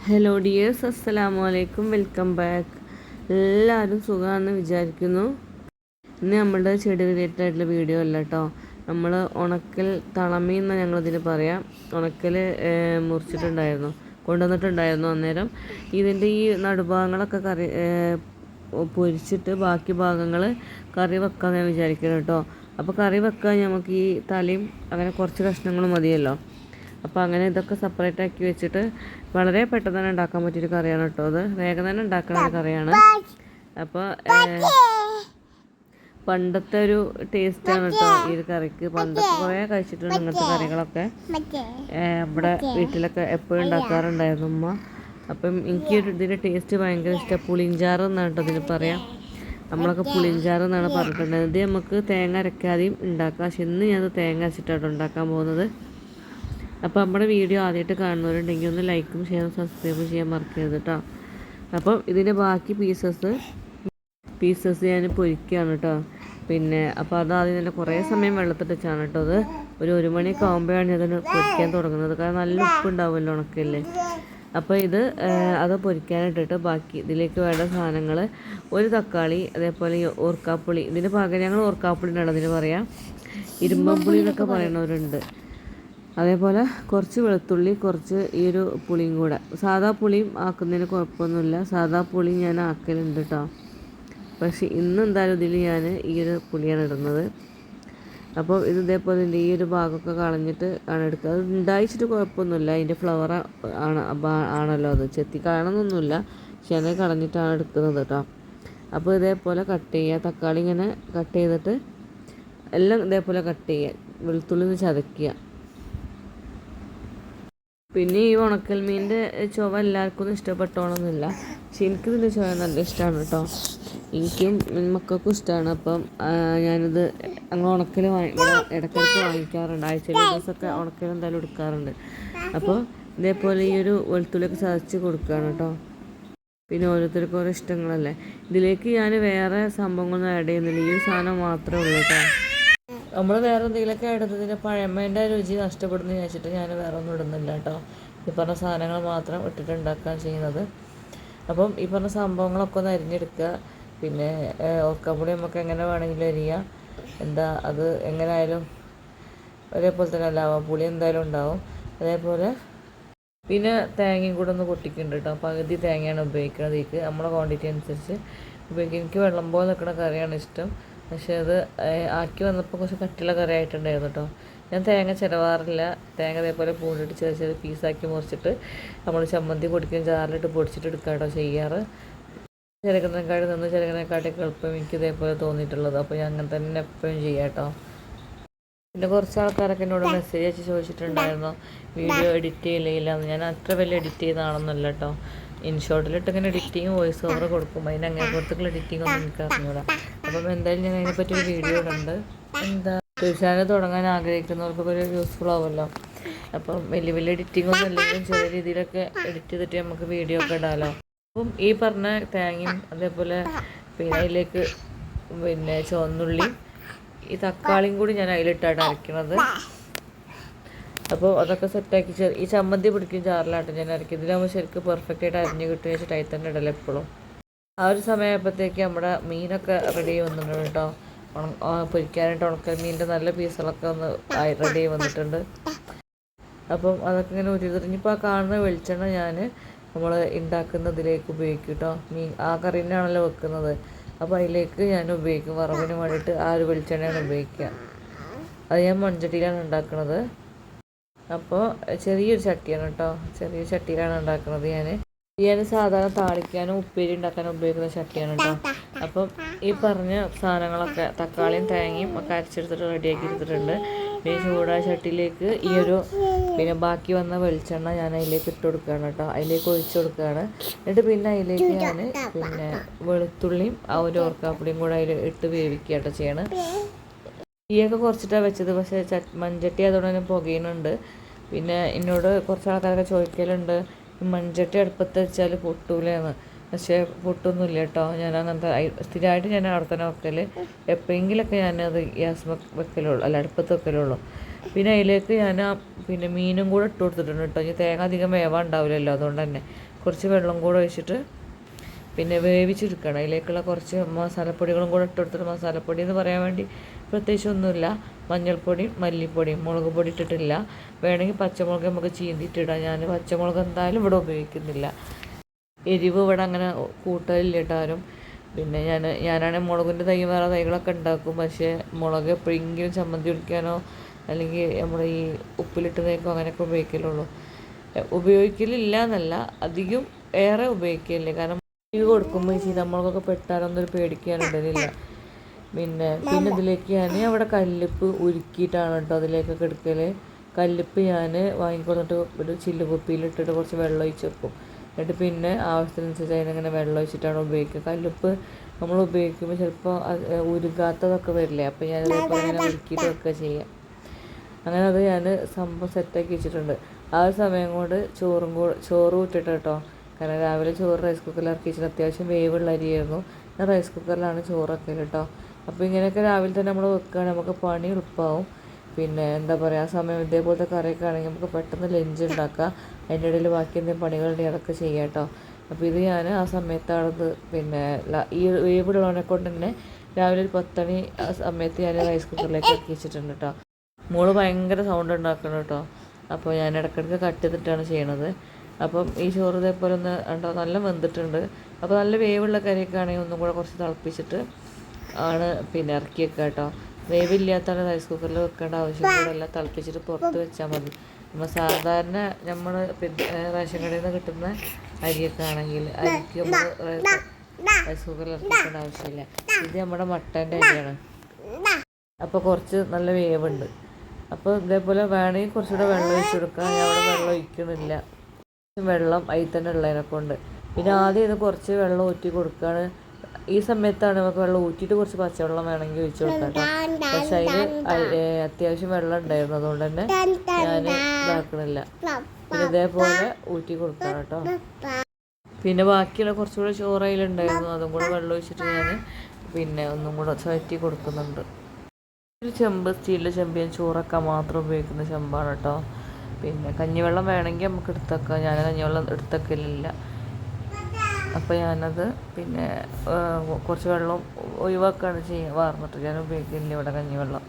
Hello dears, അസ്സലാമു അലൈക്കും, welcome back. എല്ലാവരും സുഖമാണെന്ന് വിചാരിക്കുന്നു. ഇന്ന് നമ്മളുടെ ചെടി റിലേറ്റഡ് ആയിട്ടുള്ള വീഡിയോ അല്ല കേട്ടോ. നമ്മൾ ഉണക്കൽ തളമീൻ എന്ന് ഞങ്ങളിതിന് പറയാം. ഉണക്കൽ മുറിച്ചിട്ടുണ്ടായിരുന്നു, കൊണ്ടുവന്നിട്ടുണ്ടായിരുന്നു. അന്നേരം ഇതിൻ്റെ ഈ നടുഭാഗങ്ങളൊക്കെ പൊരിച്ചിട്ട് ബാക്കി ഭാഗങ്ങൾ കറി വെക്കാമെന്ന് ഞാൻ വിചാരിക്കണം കേട്ടോ. അപ്പോൾ കറി വെക്കാൻ നമുക്ക് ഈ തലയും അങ്ങനെ കുറച്ച് കഷ്ണങ്ങൾ മതിയല്ലോ. അപ്പോൾ അങ്ങനെ ഇതൊക്കെ സെപ്പറേറ്റ് ആക്കി വെച്ചിട്ട് വളരെ പെട്ടെന്ന് തന്നെ ഉണ്ടാക്കാൻ പറ്റിയൊരു കറിയാണ് കേട്ടോ. അത് വേഗം തന്നെ ഉണ്ടാക്കുന്ന ഒരു കറിയാണ്. അപ്പോൾ പണ്ടത്തെ ഒരു ടേസ്റ്റാണ് കേട്ടോ ഈ ഒരു കറിക്ക്. പണ്ടൊക്കെ കുറേ കഴിച്ചിട്ടുണ്ട് ഇങ്ങനത്തെ കറികളൊക്കെ. നമ്മുടെ വീട്ടിലൊക്കെ എപ്പോഴും ഉണ്ടാക്കാറുണ്ടായിരുന്നു ഉമ്മ. അപ്പം എനിക്കൊരു ഇതിൻ്റെ ടേസ്റ്റ് ഭയങ്കര ഇഷ്ടമാണ്. പുളിഞ്ചാറ് എന്നാണ് കേട്ടോ ഇതിന് പറയാം. നമ്മളൊക്കെ പുളിഞ്ചാറ് എന്നാണ് പറഞ്ഞിട്ടുണ്ടായത്. ഇത് നമുക്ക് തേങ്ങ അരക്കാതെയും ഉണ്ടാക്കാം. പക്ഷെ ഇന്ന് ഞാനത് തേങ്ങ അരച്ചിട്ടാണ് ഉണ്ടാക്കാൻ പോകുന്നത്. അപ്പോൾ നമ്മുടെ വീഡിയോ ആദ്യമായിട്ട് കാണുന്നവരുണ്ടെങ്കിൽ ഒന്ന് ലൈക്കും ഷെയറും സബ്സ്ക്രൈബും ചെയ്യാൻ മറക്കരുത് കേട്ടോ. അപ്പം ഇതിൻ്റെ ബാക്കി പീസസ് ഞാൻ പൊരിക്കുകയാണ് കേട്ടോ. അപ്പോൾ അതാദ്യം തന്നെ കുറേ സമയം വെള്ളത്തിൽ വെച്ചാണ് കേട്ടോ. അത് ഒരു മണിയൊക്കെ ആകുമ്പോഴാണ് അതിന് പൊരിക്കാൻ തുടങ്ങുന്നത്. കാരണം നല്ല ഉപ്പുണ്ടാവുമല്ലോ ഉണക്കല്ലേ. അപ്പോൾ അത് പൊരിക്കാനിട്ടിട്ട് ബാക്കി ഇതിലേക്ക് വേണ്ട സാധനങ്ങൾ, ഒരു തക്കാളി, അതേപോലെ ഓർക്കാപ്പുളി. ഇതിന് പകരം ഞങ്ങൾ ഓർക്കാപ്പുളി എന്നാണ് അതിന് പറയാം. ഇരുമ്പമ്പുളി എന്നൊക്കെ പറയുന്നവരുണ്ട്. അതേപോലെ കുറച്ച് വെളുത്തുള്ളി, കുറച്ച് ഈ ഒരു പുളിയും കൂടെ. സാദാ പുളിയും ആക്കുന്നതിന് കുഴപ്പമൊന്നുമില്ല. സാദാ പുളി ഞാൻ ആക്കലുണ്ട് കേട്ടോ. പക്ഷേ ഇന്ന് എന്തായാലും ഇതിൽ ഞാൻ ഈ ഒരു പുളിയാണ് ഇടുന്നത്. അപ്പോൾ ഇതേപോലെ ഈ ഒരു ഭാഗമൊക്കെ കളഞ്ഞിട്ട് ആണ് എടുക്കുക. അത് ഉണ്ടായിച്ചിട്ട് കുഴപ്പമൊന്നുമില്ല. അതിൻ്റെ ഫ്ലവർ ആണല്ലോ, അത് ചെത്തി കാണണമെന്നൊന്നുമില്ല. പക്ഷെ അത് കളഞ്ഞിട്ടാണ് എടുക്കുന്നത് കേട്ടോ. അപ്പോൾ ഇതേപോലെ കട്ട് ചെയ്യുക. തക്കാളി ഇങ്ങനെ കട്ട് ചെയ്തിട്ട് എല്ലാം ഇതേപോലെ കട്ട് ചെയ്യുക. വെളുത്തുള്ളി ചതയ്ക്കുക. പിന്നെ ഈ ഉണക്കൽ മീനിൻ്റെ ചുവ എല്ലാവർക്കും ഇഷ്ടപ്പെട്ടോണമെന്നില്ല. പക്ഷെ എനിക്കിതിൻ്റെ ചുവ നല്ല ഇഷ്ടമാണ് കേട്ടോ. എനിക്കും മക്കൾക്കും ഇഷ്ടമാണ്. അപ്പം ഞാനിത് ഞങ്ങൾ ഉണക്കൽ ഇടയ്ക്കിടയ്ക്ക് വാങ്ങിക്കാറുണ്ട്. ആഴ്ചയിൽ ദിവസമൊക്കെ ഉണക്കൽ എന്തായാലും എടുക്കാറുണ്ട്. അപ്പോൾ ഇതേപോലെ ഈ ഒരു വെളുത്തുള്ളിയൊക്കെ ചതച്ച് കൊടുക്കുകയാണ് കേട്ടോ. പിന്നെ ഓരോരുത്തർക്കും ഓരോ ഇഷ്ടങ്ങളല്ലേ. ഇതിലേക്ക് ഞാൻ വേറെ സംഭവങ്ങളൊന്നും ആഡ് ചെയ്യുന്നില്ല. ഈ ഒരു സാധനം മാത്രമേ ഉള്ളൂ കേട്ടോ. നമ്മൾ വേറെ എന്തെങ്കിലുമൊക്കെ ഇടുന്നതിൻ്റെ പഴമേൻ്റെ രുചി നഷ്ടപ്പെടുന്നു വിചാരിച്ചിട്ട് ഞാൻ വേറെ ഒന്നും ഇടുന്നില്ല കേട്ടോ. ഈ പറഞ്ഞ സാധനങ്ങൾ മാത്രം ഇട്ടിട്ട് ഉണ്ടാക്കാൻ ചെയ്യുന്നത്. അപ്പം ഈ പറഞ്ഞ സംഭവങ്ങളൊക്കെ ഒന്ന് അരിഞ്ഞെടുക്കുക. പിന്നെ ഓർക്കാപ്പൊടി നമുക്ക് എങ്ങനെ വേണമെങ്കിലും അരിയാം. അത് എങ്ങനെയായാലും ഒരേപോലെ തന്നെ അല്ലാവാം. പുളി എന്തായാലും ഉണ്ടാവും. അതേപോലെ പിന്നെ തേങ്ങയും കൂടെ ഒന്ന് പൊട്ടിക്കുന്നുണ്ട് കേട്ടോ. പകുതി തേങ്ങയാണ് ഉപയോഗിക്കുന്നത്. ഇതിക്ക് നമ്മളെ ക്വാണ്ടിറ്റി അനുസരിച്ച് ഉപയോഗിക്കുക. എനിക്ക് വെള്ളം പോലെ നിൽക്കുന്ന കറിയാണ് ഇഷ്ടം. പക്ഷേ അത് ആക്കി വന്നപ്പോൾ കുറച്ച് കട്ടിയുള്ള കറി ആയിട്ടുണ്ടായിരുന്നു കേട്ടോ. ഞാൻ തേങ്ങ ചിലവാറില്ല. തേങ്ങ അതേപോലെ പൂണ്ടിട്ട് ചെറിയ പീസാക്കി മുറിച്ചിട്ട് നമ്മൾ ചമ്മന്തി പൊടിക്കുന്ന ജാറിലിട്ട് പൊടിച്ചിട്ട് എടുക്കുക കേട്ടോ ചെയ്യാറ്. ചിലതിനെക്കാട്ടിയൊക്കെ എളുപ്പം എനിക്ക് ഇതേപോലെ തോന്നിയിട്ടുള്ളത്. അപ്പോൾ ഞാൻ അങ്ങനെ തന്നെ എപ്പോഴും ചെയ്യാം കേട്ടോ. പിന്നെ കുറച്ച് ആൾക്കാരൊക്കെ എന്നോട് മെസ്സേജ് അയച്ച് ചോദിച്ചിട്ടുണ്ടായിരുന്നു വീഡിയോ എഡിറ്റ് ചെയ്യില്ലെന്ന്. ഞാൻ അത്ര വലിയ എഡിറ്റ് ചെയ്താണെന്നല്ല കേട്ടോ. ഇൻഷോട്ടിലിട്ട് ഇങ്ങനെ എഡിറ്റിങ് വോയിസ് ഓവർ കൊടുക്കും. അതിന് അങ്ങനെ പുറത്തേക്കുള്ള എഡിറ്റിംഗ് ഒന്നും എനിക്ക് അറിഞ്ഞൂടാ. അപ്പം എന്തായാലും ഞാൻ അതിനെപ്പറ്റി ഒരു വീഡിയോ ഇടുന്നുണ്ട്. ചാനൽ തുടങ്ങാൻ ആഗ്രഹിക്കുന്നവർക്കൊക്കെ ഒരു യൂസ്ഫുൾ ആവുമല്ലോ. അപ്പം വലിയ എഡിറ്റിംഗ് ഒന്നും അല്ലെങ്കിലും ചെറിയ രീതിയിലൊക്കെ എഡിറ്റ് ചെയ്തിട്ട് നമുക്ക് വീഡിയോ ഒക്കെ ഇടാമല്ലോ. അപ്പം ഈ പറഞ്ഞ തേങ്ങയും അതേപോലെ പിന്നെ അതിലേക്ക് ചുവന്നുള്ളി, ഈ തക്കാളിയും കൂടി ഞാൻ അതിലിട്ടാണ് അരയ്ക്കുന്നത്. അപ്പോൾ അതൊക്കെ സെറ്റാക്കി ഈ ചമ്മന്തി പിടിക്കും ജാറിലായിട്ട് ഞാൻ അരയ്ക്കും. ഇതിലാകുമ്പോൾ ശരിക്കും പെർഫെക്റ്റ് ആയിട്ട് അരിഞ്ഞ് കിട്ടുക വെച്ചിട്ട് അതിൽ തന്നെ ഇടല എപ്പോഴും. ആ ഒരു സമയമായപ്പോഴത്തേക്ക് നമ്മുടെ മീനൊക്കെ റെഡി ആയി വന്നിട്ടുണ്ട് കേട്ടോ. പൊരിക്കാനായിട്ട് ഉണക്കൽ മീനിൻ്റെ നല്ല പീസുകളൊക്കെ ഒന്ന് റെഡി ആയി വന്നിട്ടുണ്ട്. അപ്പം അതൊക്കെ ഇങ്ങനെ ഉരുതിരിഞ്ഞിപ്പോൾ ആ കാണുന്ന വെളിച്ചെണ്ണ നമ്മൾ ഉണ്ടാക്കുന്നതിലേക്ക് ഉപയോഗിക്കും കേട്ടോ. ആ കറീനാണല്ലോ വെക്കുന്നത്. അപ്പോൾ അതിലേക്ക് ഞാൻ ഉപയോഗിക്കും. വറവിന് വേണ്ടിയിട്ട് ആ ഒരു വെളിച്ചെണ്ണയാണ് ഉപയോഗിക്കുക. അത് ഞാൻ മൺചട്ടിയിലാണ് ഉണ്ടാക്കുന്നത്. അപ്പോൾ ചെറിയൊരു ചട്ടിയാണ് കേട്ടോ. ചെറിയ ചട്ടിയിലാണ് ഉണ്ടാക്കുന്നത്. ഞാൻ സാധാരണ താളിക്കാനും ഉപ്പേരി ഉണ്ടാക്കാനും ഉപയോഗിക്കുന്ന ചട്ടിയാണ് കേട്ടോ. അപ്പം ഈ പറഞ്ഞ സാധനങ്ങളൊക്കെ തക്കാളിയും തേങ്ങയും ഒക്കെ അരച്ചെടുത്തിട്ട് റെഡിയാക്കി എടുത്തിട്ടുണ്ട്. പിന്നെ ചൂടായ ചട്ടിയിലേക്ക് പിന്നെ ബാക്കി വന്ന വെളിച്ചെണ്ണ ഞാൻ അതിലേക്ക് ഇട്ട് കൊടുക്കുകയാണ് കേട്ടോ. അതിലേക്ക് ഒഴിച്ചു കൊടുക്കുകയാണ്. എന്നിട്ട് പിന്നെ അതിലേക്ക് ഞാൻ വെളുത്തുള്ളിയും ആ ഒരു ഓർക്കാപ്പൊടിയും കൂടെ അതിൽ ഇട്ട് വേവിക്കുക കേട്ടോ ചെയ്യണം. തീയൊക്കെ കുറച്ചിട്ടാണ് വെച്ചത്. പക്ഷേ മൺചട്ടി അതുകൊണ്ട് തന്നെ പുകയുന്നുണ്ട്. പിന്നെ എന്നോട് കുറച്ച് ആൾക്കാരൊക്കെ ചോദിക്കലുണ്ട് മൺചട്ടി അടുപ്പത്ത് വെച്ചാൽ പൊട്ടൂലെന്ന്. പക്ഷേ പൊട്ടൊന്നുമില്ല കേട്ടോ. ഞാൻ അങ്ങനത്തെ സ്ഥിരമായിട്ട് ഞാൻ അവിടെ തന്നെ വെക്കൽ. എപ്പോഴെങ്കിലൊക്കെ ഞാനത് ഗ്യാസ് വെക്കലുള്ളൂ, അല്ല അടുപ്പത്ത് വെക്കലുള്ളൂ. പിന്നെ അതിലേക്ക് ഞാൻ മീനും കൂടെ ഇട്ട് കൊടുത്തിട്ടുണ്ട് കേട്ടോ. ഇനി തേങ്ങ അധികം വേവാൻ ഉണ്ടാവില്ലല്ലോ, അതുകൊണ്ട് തന്നെ കുറച്ച് വെള്ളം കൂടെ ഒഴിച്ചിട്ട് പിന്നെ വേവിച്ചെടുക്കണം. അതിലേക്കുള്ള കുറച്ച് മസാലപ്പൊടികളും കൂടെ ഇട്ട് കൊടുത്തിട്ട്, മസാലപ്പൊടി എന്ന് പറയാൻ വേണ്ടി പ്രത്യേകിച്ചൊന്നുമില്ല. മഞ്ഞൾപ്പൊടിയും മല്ലിപ്പൊടിയും മുളക് പൊടി ഇട്ടിട്ടില്ല. വേണമെങ്കിൽ പച്ചമുളക് നമുക്ക് ചീന്തിയിട്ടിടാം. ഞാൻ പച്ചമുളക് എന്തായാലും ഇവിടെ ഉപയോഗിക്കുന്നില്ല. എരിവ് ഇവിടെ അങ്ങനെ കൂട്ടലില്ല കേട്ടോ ആരും. പിന്നെ ഞാനാണെങ്കിൽ മുളകിൻ്റെ തൈ വേറെ തൈകളൊക്കെ ഉണ്ടാക്കും. പക്ഷേ മുളക് എപ്പോഴെങ്കിലും ചമ്മന്തി ഒഴിക്കാനോ അല്ലെങ്കിൽ നമ്മൾ ഈ ഉപ്പിലിട്ടതേക്കോ അങ്ങനെയൊക്കെ ഉപയോഗിക്കലുള്ളൂ. ഉപയോഗിക്കലില്ല എന്നല്ല, അധികം ഏറെ ഉപയോഗിക്കലില്ല. കാരണം ഇത് കൊടുക്കുമ്പോൾ ഈ ചീനമുളകൊക്കെ പെട്ടാലൊന്നും ഒരു പേടിക്കാനുണ്ടതില്ല. പിന്നെ ഇതിലേക്ക് ഞാൻ അവിടെ കല്ലുപ്പ് ഉരുക്കിയിട്ടാണ് കേട്ടോ അതിലേക്കൊക്കെ എടുക്കൽ. കല്ലുപ്പ് ഞാൻ വാങ്ങിക്കൊണ്ടിട്ട് ഒരു ചില്ല് കുപ്പിയിലിട്ടിട്ട് കുറച്ച് വെള്ളം ഒഴിച്ച് വെക്കും. എന്നിട്ട് പിന്നെ ആവശ്യത്തിനനുസരിച്ച് അതിനങ്ങനെ വെള്ളം ഒഴിച്ചിട്ടാണ് ഉപയോഗിക്കുക. കല്ലുപ്പ് നമ്മൾ ഉപയോഗിക്കുമ്പോൾ ചിലപ്പോൾ ഉരുകാത്തതൊക്കെ വരില്ലേ, അപ്പോൾ ഞാൻ ചിലപ്പോൾ അങ്ങനെ ഉരുക്കിയിട്ട് വെക്കുക ചെയ്യുക. അങ്ങനെ അത് ഞാൻ സംഭവം സെറ്റാക്കി വെച്ചിട്ടുണ്ട്. ആ ഒരു സമയം കൊണ്ട് ചോറ് ഇട്ടിട്ട് കേട്ടോ. കാരണം രാവിലെ ചോറ് റൈസ് കുക്കറിൽ ഇറക്കി വെച്ചിട്ട് അത്യാവശ്യം വേവുള്ള അരിയായിരുന്നു. ഞാൻ റൈസ് കുക്കറിലാണ് ചോറൊക്കെ കേട്ടോ. അപ്പോൾ ഇങ്ങനെയൊക്കെ രാവിലെ തന്നെ നമ്മൾ വെക്കുകയാണെങ്കിൽ നമുക്ക് പണി എളുപ്പമാവും. പിന്നെ എന്താ പറയുക, ആ സമയം ഇതേപോലത്തെ കറിയൊക്കെ ആണെങ്കിൽ നമുക്ക് പെട്ടെന്ന് ലഞ്ച് ഉണ്ടാക്കാം. അതിൻ്റെ ഇടയിൽ ബാക്കി എന്തെങ്കിലും പണികളുണ്ടെങ്കിൽ അതൊക്കെ ചെയ്യാം കേട്ടോ. അപ്പോൾ ഇത് ഞാൻ ആ സമയത്താണത് പിന്നെ ഈ വേവുള്ളവനെ കൊണ്ട് തന്നെ രാവിലെ ഒരു 10 മണി ആ സമയത്ത് ഞാൻ റൈസ് കുക്കറിലേക്ക് ഇറക്കി വെച്ചിട്ടുണ്ട് കേട്ടോ. മോള് ഭയങ്കര സൗണ്ട് ഉണ്ടാക്കണം കേട്ടോ. അപ്പോൾ ഞാൻ ഇടയ്ക്കിടയ്ക്ക് കട്ട് ചെയ്തിട്ടാണ് ചെയ്യണത്. അപ്പം ഈ ചോറ് ഇതേപോലെ ഒന്ന് ഉണ്ടോ നല്ല വെന്തിട്ടുണ്ട്. അപ്പോൾ നല്ല വേവുള്ള കറിയൊക്കെ ആണെങ്കിൽ ഒന്നും കൂടെ കുറച്ച് തിളപ്പിച്ചിട്ട് ആണ് പിന്നെ ഇറക്കി വെക്കുക കേട്ടോ. വേവില്ലാത്താണ് റൈസ് കുക്കറിൽ വെക്കേണ്ട ആവശ്യം കൂടെ എല്ലാം തിളപ്പിച്ചിട്ട് പുറത്ത് വെച്ചാൽ മതി. നമ്മൾ സാധാരണ നമ്മൾ പിന്നെ റേഷൻ കടയിൽ നിന്ന് കിട്ടുന്ന അരിയൊക്കെ ആണെങ്കിൽ അരിക്ക് നമ്മൾ റൈസ് കുക്കറിൽ ഇറക്കി വെക്കേണ്ട ആവശ്യമില്ല. ഇത് നമ്മുടെ മട്ടൻ്റെ അരിയാണ്. അപ്പോൾ കുറച്ച് നല്ല വേവുണ്ട്. അപ്പോൾ ഇതേപോലെ വേണമെങ്കിൽ കുറച്ചുകൂടെ വെള്ളം ഒഴിച്ച് കൊടുക്കാം. ഞാൻ അവിടെ വെള്ളം ഒഴിക്കുന്നില്ല. വെള്ളം അതിൽ തന്നെ ഉള്ളതിനെ കൊണ്ട്. പിന്നെ ആദ്യം ഇത് കുറച്ച് വെള്ളം ഊറ്റി കൊടുക്കുകയാണ്. ഈ സമയത്താണ് നമുക്ക് വെള്ളം ഊറ്റിയിട്ട് കുറച്ച് പച്ചവെള്ളം വേണമെങ്കിൽ ഒഴിച്ച് കൊടുക്കാം കേട്ടോ. പക്ഷെ അതിൽ അത്യാവശ്യം വെള്ളം ഉണ്ടായിരുന്നു, അതുകൊണ്ട് തന്നെ ഞാൻ ഇതാക്കണില്ല. പിന്നെ ഇതേപോലെ ഊറ്റി കൊടുക്കാം കേട്ടോ. പിന്നെ ബാക്കിയുള്ള കുറച്ചുകൂടെ ചോറ് അതിലുണ്ടായിരുന്നു, അതും കൂടെ വെള്ളം ഒഴിച്ചിട്ട് ഞാൻ പിന്നെ ഒന്നും കൂടെ ചുറ്റി കൊടുക്കുന്നുണ്ട്. ഒരു ചെമ്പ്, സ്റ്റീലിൻ്റെ ചെമ്പ്, ഞാൻ ചോറൊക്കെ മാത്രം ഉപയോഗിക്കുന്ന ചെമ്പാണ് കേട്ടോ. പിന്നെ കഞ്ഞിവെള്ളം വേണമെങ്കിൽ നമുക്ക് എടുത്തേക്കാം. ഞാൻ കഞ്ഞിവെള്ളം എടുത്തേക്കലില്ല. അപ്പോൾ ഞാനത് പിന്നെ കുറച്ച് വെള്ളം ഒഴിവാക്കുകയാണ് വാർന്നിട്ട് ഞാൻ ഉപയോഗിക്കുന്നില്ല ഇവിടെ കഞ്ഞിവെള്ളം.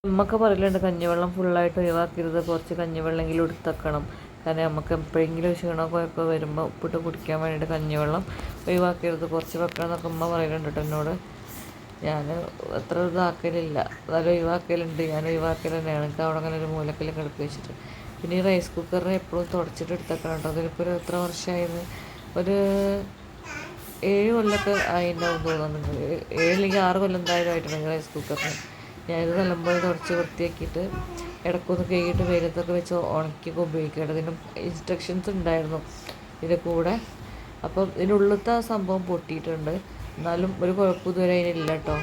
നമ്മൾക്ക് പറയലുണ്ട് കഞ്ഞിവെള്ളം ഫുള്ളായിട്ട് ഒഴിവാക്കരുത്, കുറച്ച് കഞ്ഞിവെള്ളമെങ്കിലും എടുത്തേക്കണം. കാരണം നമുക്ക് എപ്പോഴെങ്കിലും ക്ഷീണമോ കുഴപ്പമോ വരുമ്പോൾ ഉപ്പിട്ട് കുടിക്കാൻ വേണ്ടിയിട്ട് കഞ്ഞിവെള്ളം ഒഴിവാക്കരുത്, കുറച്ച് വെക്കണം എന്നൊക്കെ ഉമ്മ പറയലുണ്ട് കേട്ടോ എന്നോട്. ഞാൻ അത്ര ഇതാക്കലില്ല, എന്നാലും ഒഴിവാക്കലുണ്ട്. ഞാൻ ഒഴിവാക്കൽ തന്നെയാണ്. എനിക്ക് അവിടെ അങ്ങനെ ഒരു മൂലക്കൽ കിടക്കി വെച്ചിട്ട്. പിന്നെ ഈ റൈസ് കുക്കറിനെ എപ്പോഴും തുടച്ചിട്ട് എടുത്തേക്കണം കേട്ടോ. അതിലിപ്പോൾ ഒരു എത്ര വർഷമായിരുന്നു, ഒരു 7 കൊല്ലമൊക്കെ ആയിട്ടുണ്ടാവും തോന്നുന്നുണ്ട്. 7 അല്ലെങ്കിൽ 6 കൊല്ലം എന്തായാലും ആയിട്ടുണ്ടെങ്കിൽ റൈസ് കുക്കറിന്. ഞാനിത് നല്ലപോലെ തുടച്ച് വൃത്തിയാക്കിയിട്ട് ഇടയ്ക്കൊന്ന് കഴുകിയിട്ട് വെയിലത്തൊക്കെ വെച്ച് ഉണക്കിയൊക്കെ ഉപയോഗിക്കേണ്ടത്. ഇതിന് ഇൻസ്ട്രക്ഷൻസ് ഉണ്ടായിരുന്നു ഇതിൻ്റെ കൂടെ. അപ്പം ഇതിനുള്ളിലത്തെ സംഭവം പൊട്ടിയിട്ടുണ്ട്, എന്നാലും ഒരു കുഴപ്പം ഇതുവരെ അതിനില്ല കേട്ടോ.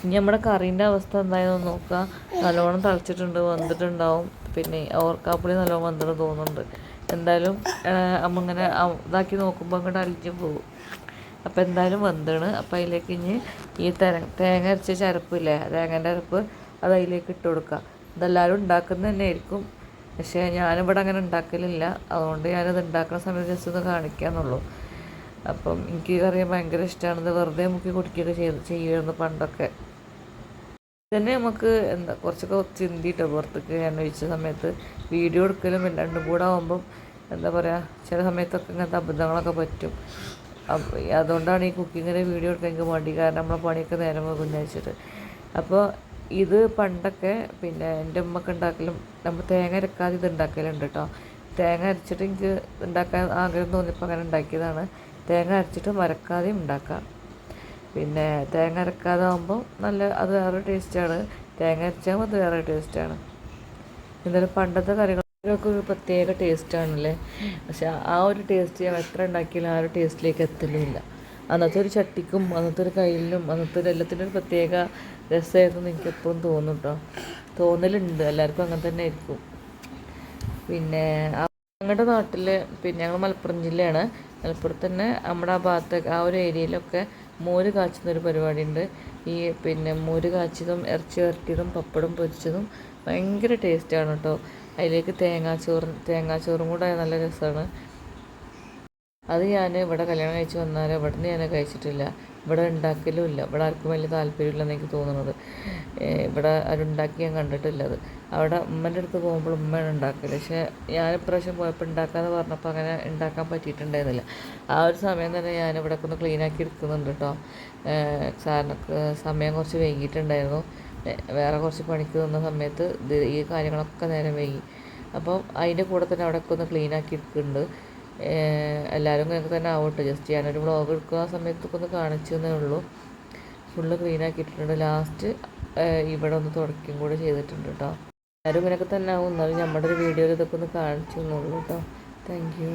ഇനി നമ്മുടെ കറീൻ്റെ അവസ്ഥ എന്തായാലും നോക്കുക. നല്ലോണം തിളച്ചിട്ടുണ്ട്, വന്നിട്ടുണ്ടാവും. പിന്നെ ഓർക്കാപ്പുളി നല്ലോണം വന്നിട്ട് തോന്നുന്നുണ്ട്. എന്തായാലും അമ്മ ഇങ്ങനെ ഇതാക്കി നോക്കുമ്പോൾ അങ്ങോട്ട് അലിഞ്ഞു പോകും. അപ്പോൾ എന്തായാലും വന്നിണ്. അപ്പോൾ അതിലേക്ക് ഇനി ഈ തേങ്ങ അരച്ച ചരപ്പില്ലേ, തേങ്ങേൻ്റെ അരപ്പ് അത് അതിലേക്ക് ഇട്ട് കൊടുക്കുക. ഇതെല്ലാവരും ഉണ്ടാക്കുന്നത് തന്നെ ആയിരിക്കും, പക്ഷേ ഞാനിവിടെ അങ്ങനെ ഉണ്ടാക്കലില്ല. അതുകൊണ്ട് ഞാനത് ഉണ്ടാക്കുന്ന സമയത്ത് ജസ്റ്റ് ഒന്ന് കാണിക്കാമെന്നുള്ളൂ. അപ്പം എനിക്ക് അറിയാൻ ഭയങ്കര ഇഷ്ടമാണിത്. വെറുതെ മുക്കി കുടിക്കുകയൊക്കെ ചെയ്യുമായിരുന്നു പണ്ടൊക്കെ. തന്നെ നമുക്ക് എന്താ കുറച്ചൊക്കെ ചിന്തിയിട്ടോ പുറത്തേക്ക് ഞാൻ ഒഴിച്ച സമയത്ത്. വീഡിയോ എടുക്കലും രണ്ടും കൂടെ ആകുമ്പം എന്താ പറയുക, ചില സമയത്തൊക്കെ ഇങ്ങനത്തെ അബദ്ധങ്ങളൊക്കെ പറ്റും. അതുകൊണ്ടാണ് ഈ കുക്കിങ്ങിൻ്റെ വീഡിയോ എടുക്കാൻ എനിക്ക് മടി, കാരണം നമ്മളെ പണിയൊക്കെ നേരം പോകുന്ന വെച്ചിട്ട്. അപ്പോൾ ഇത് പണ്ടൊക്കെ പിന്നെ എൻ്റെ ഉമ്മക്ക് ഉണ്ടാക്കലും നമ്മൾ തേങ്ങ അരക്കാതെ ഇത് ഉണ്ടാക്കലുണ്ട് കേട്ടോ. തേങ്ങ അരച്ചിട്ട് എനിക്ക് ഉണ്ടാക്കാൻ ആഗ്രഹം തോന്നിയപ്പോൾ അങ്ങനെ ഉണ്ടാക്കിയതാണ്. തേങ്ങ അരച്ചിട്ട് മരക്കാതെയും ഉണ്ടാക്കാം. പിന്നെ തേങ്ങ അരക്കാതെ ആകുമ്പോൾ നല്ല അത് വേറെ ടേസ്റ്റാണ്, തേങ്ങ അരച്ചാൽ അത് വേറെ ടേസ്റ്റാണ്. എന്തായാലും പണ്ടത്തെ കറികളൊക്കെ ഒരു പ്രത്യേക ടേസ്റ്റാണല്ലേ. പക്ഷെ ആ ഒരു ടേസ്റ്റ് ഞാൻ എത്ര ഉണ്ടാക്കിയാലും ആ ഒരു ടേസ്റ്റിലേക്ക് എത്തലുമില്ല. അന്നത്തെ ഒരു ചട്ടിക്കും അന്നത്തെ ഒരു കയ്യിലും അന്നത്തെ ഒരു എല്ലാത്തിനും ഒരു പ്രത്യേക രസമായിരുന്നു എനിക്ക് എപ്പോഴും തോന്നും കേട്ടോ. തോന്നലുണ്ട്, എല്ലാവർക്കും അങ്ങനെ തന്നെ ആയിരിക്കും. പിന്നെ ഞങ്ങളുടെ നാട്ടിൽ പിന്നെ ഞങ്ങൾ മലപ്പുറം ജില്ലയാണ്. മലപ്പുറത്ത് തന്നെ നമ്മുടെ ആ ഭാഗത്ത് ആ ഒരു ഏരിയയിലൊക്കെ മോര് കാച്ചുന്നൊരു പരിപാടിയുണ്ട്. ഈ പിന്നെ മോര് കാച്ചിയതും ഇറച്ചി വരട്ടിയതും പപ്പടം പൊരിച്ചതും ഭയങ്കര ടേസ്റ്റാണ് കേട്ടോ. അതിലേക്ക് തേങ്ങാച്ചോറും കൂടെ നല്ല രസമാണ്. അത് ഞാൻ ഇവിടെ കല്യാണം കഴിച്ച് വന്നാൽ ഇവിടെ നിന്ന് ഞാൻ കഴിച്ചിട്ടില്ല. ഇവിടെ ഉണ്ടാക്കലും ഇല്ല. ഇവിടെ ആർക്കും വലിയ താല്പര്യമില്ലെന്ന് എനിക്ക് തോന്നുന്നത്. ഇവിടെ ആരുണ്ടാക്കി ഞാൻ കണ്ടിട്ടില്ല അത്. അവിടെ ഉമ്മൻ്റെ അടുത്ത് പോകുമ്പോൾ ഉമ്മയാണ് ഉണ്ടാക്കൽ. പക്ഷേ ഞാൻ ഇപ്രാവശ്യം പോയപ്പോൾ ഉണ്ടാക്കാമെന്ന് പറഞ്ഞപ്പോൾ അങ്ങനെ ഉണ്ടാക്കാൻ പറ്റിയിട്ടുണ്ടായിരുന്നില്ല. ആ ഒരു സമയം തന്നെ ഞാൻ ഇവിടെ ഒന്ന് ക്ലീനാക്കി എടുക്കുന്നുണ്ട് കേട്ടോ. സാറിനൊക്കെ സമയം കുറച്ച് വൈകിയിട്ടുണ്ടായിരുന്നു. വേറെ കുറച്ച് പണിക്ക് നിന്ന സമയത്ത് ഈ കാര്യങ്ങളൊക്കെ നേരം വൈകി. അപ്പം അതിൻ്റെ കൂടെ തന്നെ അവിടെയൊക്കെ ഒന്ന് ക്ലീനാക്കി എടുക്കുന്നുണ്ട്. എല്ലാവരും ഇങ്ങനെ തന്നെ ആവട്ടെ. ജസ്റ്റ് ഞാനൊരു വ്ളോഗ് എടുക്കുന്ന സമയത്തൊക്കെ ഒന്ന് കാണിച്ചു എന്നേ ഉള്ളൂ. ഫുള്ള് ക്ലീനാക്കിയിട്ടുണ്ട്. ലാസ്റ്റ് ഇവിടെ ഒന്ന് തുടയ്ക്കും കൂടെ ചെയ്തിട്ടുണ്ട് കേട്ടോ. എല്ലാവരും ഇങ്ങനെയൊക്കെ തന്നെ ആവും. എന്നാലും നമ്മുടെ ഒരു വീഡിയോയിൽ ഇതൊക്കെ ഒന്ന് കാണിച്ചു എന്നുള്ളൂ കേട്ടോ. Thank you.